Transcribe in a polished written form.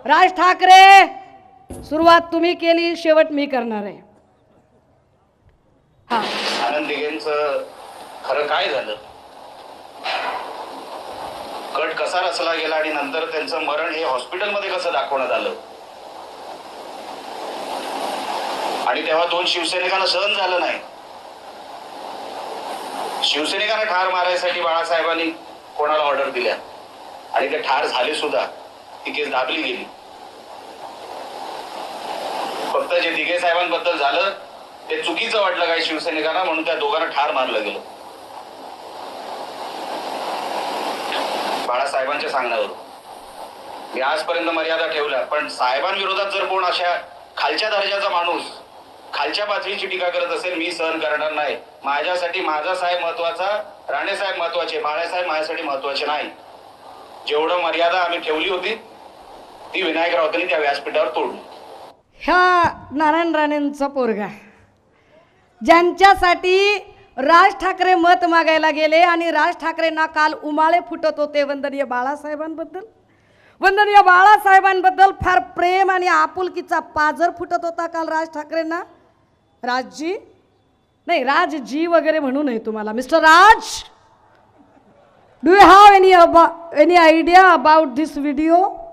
राज ठाकरे सुरुवात तुम्ही केली, शेवट मी करणार आहे. हा, आनंद दिघेंचं खरं काय झालं, कट कसा रचला गेला आणि नंतर त्यांचं मरण हे हॉस्पिटलमध्ये कसं दाखवण्यात आलं, आणि तेव्हा दोन शिवसैनिकांना सहन झालं नाही. शिवसैनिकांना ठार मारायसाठी बाळासाहेबांनी कोणाला ऑर्डर दिल्या आणि ते ठार झाले सुद्धा. ती केस दाबली गेली. फक्त जे दिघे साहेबांबद्दल झालं ते चुकीचं वाटलं काही शिवसैनिकांना, म्हणून त्या दोघांना ठार मारलं गेलं. बाळासाहेबांच्या सांगण्यावर मी आजपर्यंत मर्यादा ठेवल्या, पण साहेबांविरोधात जर कोण अशा खालच्या दर्जाचा माणूस खालच्या पातळीची टीका करत असेल, मी सहन करणार नाही. माझ्यासाठी माझा साहेब महत्वाचा, राणेसाहेब महत्वाचे, बाळासाहेब माझ्यासाठी महत्वाचे नाही. जेवढं मर्यादा आम्ही ठेवली होती ती विनायक राऊतांनी त्या व्यासपीठावर तोडली. ह्या नारायण राणेंचा पोरगा ज्यांच्यासाठी राज ठाकरे मत मागायला गेले आणि राज ठाकरेंना काल उमाळे फुटत होते वंदनीय बाळासाहेबांबद्दल, वंदनीय बाळासाहेबांबद्दल फार प्रेम आणि आपुलकीचा पाझर फुटत होता काल राज ठाकरेंना. राजजी नाही, राजजी वगैरे म्हणू नये तुम्हाला. Mister Raj, do you have any idea about this video?